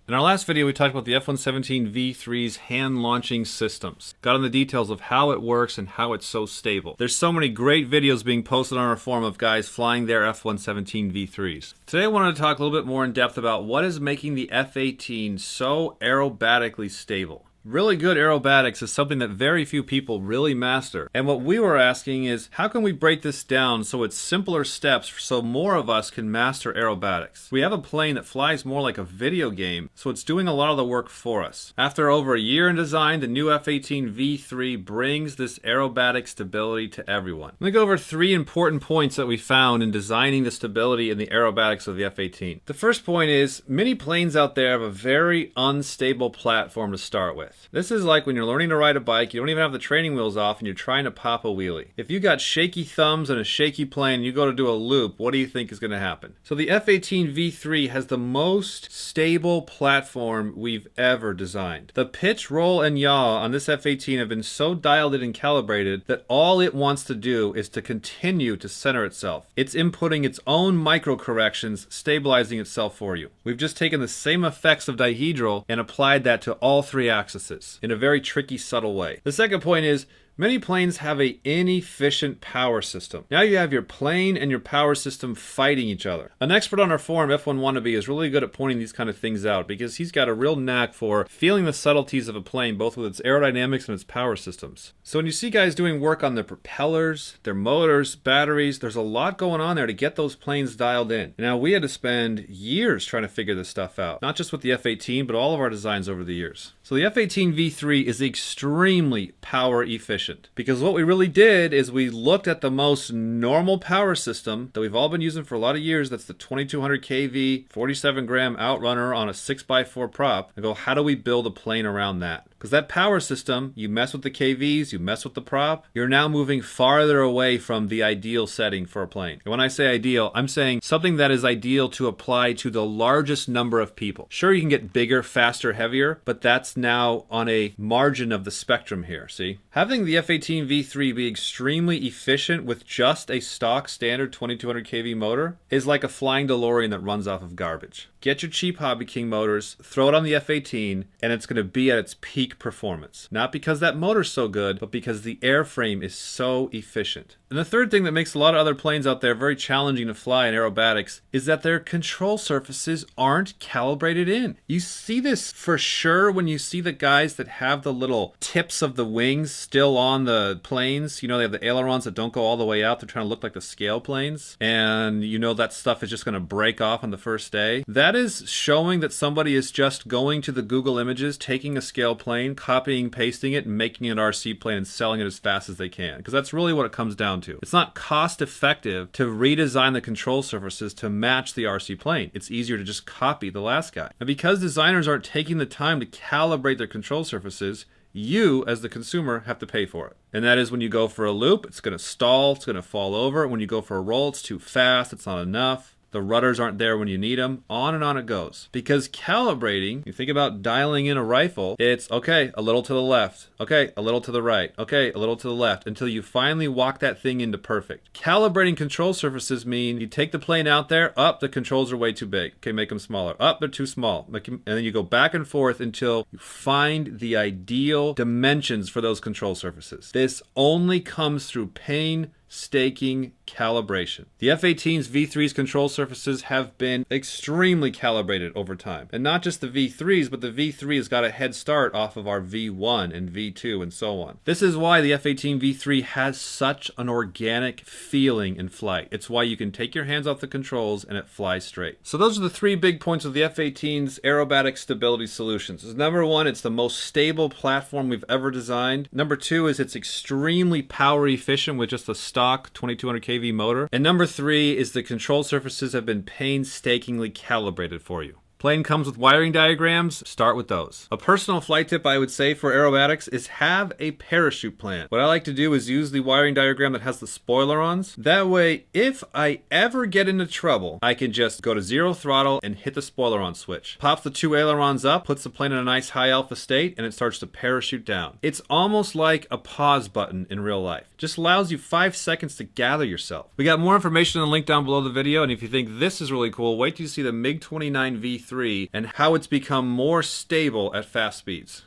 In our last video, we talked about the F-117 V3's hand launching systems. Got on the details of how it works and how it's so stable. There's so many great videos being posted on our forum of guys flying their F-117 V3s. Today I wanted to talk a little bit more in depth about what is making the F-18 so aerobatically stable. Really good aerobatics is something that very few people really master. And what we were asking is, how can we break this down so it's simpler steps so more of us can master aerobatics? We have a plane that flies more like a video game, so it's doing a lot of the work for us. After over a year in design, the new F-18 V3 brings this aerobatic stability to everyone. Let me go over 3 important points that we found in designing the stability and the aerobatics of the F-18. The first point is, many planes out there have a very unstable platform to start with. This is like when you're learning to ride a bike, you don't even have the training wheels off and you're trying to pop a wheelie. If you got shaky thumbs and a shaky plane and you go to do a loop, what do you think is going to happen? So the F-18 V3 has the most stable platform we've ever designed. The pitch, roll, and yaw on this F-18 have been so dialed in and calibrated that all it wants to do is to continue to center itself. It's inputting its own micro corrections, stabilizing itself for you. We've just taken the same effects of dihedral and applied that to all 3 axes in a very tricky, subtle way. The second point is, many planes have an inefficient power system. Now you have your plane and your power system fighting each other. An expert on our forum, F1 Wannabe, is really good at pointing these kind of things out because he's got a real knack for feeling the subtleties of a plane, both with its aerodynamics and its power systems. So when you see guys doing work on their propellers, their motors, batteries, there's a lot going on there to get those planes dialed in. Now we had to spend years trying to figure this stuff out, not just with the F-18, but all of our designs over the years. So the F-18 V3 is extremely power efficient. Because what we really did is we looked at the most normal power system that we've all been using for a lot of years. That's the 2200 kV, 47 gram outrunner on a 6x4 prop, and go, how do we build a plane around that? Because that power system, you mess with the KVs, you mess with the prop, you're now moving farther away from the ideal setting for a plane. And when I say ideal, I'm saying something that is ideal to apply to the largest number of people. Sure, you can get bigger, faster, heavier, but that's now on a margin of the spectrum here, see? Having the F-18 V3 be extremely efficient with just a stock standard 2200 kV motor is like a flying DeLorean that runs off of garbage. Get your cheap Hobby King motors, throw it on the F-18, and it's going to be at its peak performance. Not because that motor's so good, but because the airframe is so efficient. And the third thing that makes a lot of other planes out there very challenging to fly in aerobatics is that their control surfaces aren't calibrated in. You see this for sure when you see the guys that have the little tips of the wings still on the planes. You know, they have the ailerons that don't go all the way out. They're trying to look like the scale planes. And you know that stuff is just going to break off on the first day. That is showing that somebody is just going to the Google images, taking a scale plane, copying, pasting it, and making it an RC plane and selling it as fast as they can. Because that's really what it comes down to. It's not cost effective to redesign the control surfaces to match the RC plane. It's easier to just copy the last guy. And because designers aren't taking the time to calibrate their control surfaces, you, as the consumer, have to pay for it. And that is when you go for a loop, it's going to stall, it's going to fall over. When you go for a roll, it's too fast, it's not enough. The rudders aren't there when you need them. On and on it goes. Because calibrating, you think about dialing in a rifle, it's okay, a little to the left. Okay, a little to the right. Okay, a little to the left. Until you finally walk that thing into perfect. Calibrating control surfaces mean you take the plane out there, up, the controls are way too big. Okay, make them smaller. Up, they're too small. And then you go back and forth until you find the ideal dimensions for those control surfaces. This only comes through painstaking calibration. The F-18's V3's control surfaces have been extremely calibrated over time. And not just the V3's, but the V3 has got a head start off of our V1 and V2 and so on. This is why the F-18 V3 has such an organic feeling in flight. It's why you can take your hands off the controls and it flies straight. So those are the 3 big points of the F-18's aerobatic stability solutions. Number 1, it's the most stable platform we've ever designed. Number 2 is it's extremely power efficient with just a stock 2200 kV motor. And number 3 is the control surfaces have been painstakingly calibrated for you. Plane comes with wiring diagrams, start with those. A personal flight tip I would say for aerobatics is have a parachute plan. What I like to do is use the wiring diagram that has the spoilerons. That way, if I ever get into trouble, I can just go to 0 throttle and hit the spoileron switch. Pops the 2 ailerons up, puts the plane in a nice high alpha state, and it starts to parachute down. It's almost like a pause button in real life. Just allows you 5 seconds to gather yourself. We got more information in the link down below the video, and if you think this is really cool, wait till you see the MiG-29 V3 V3 and how it's become more stable at fast speeds.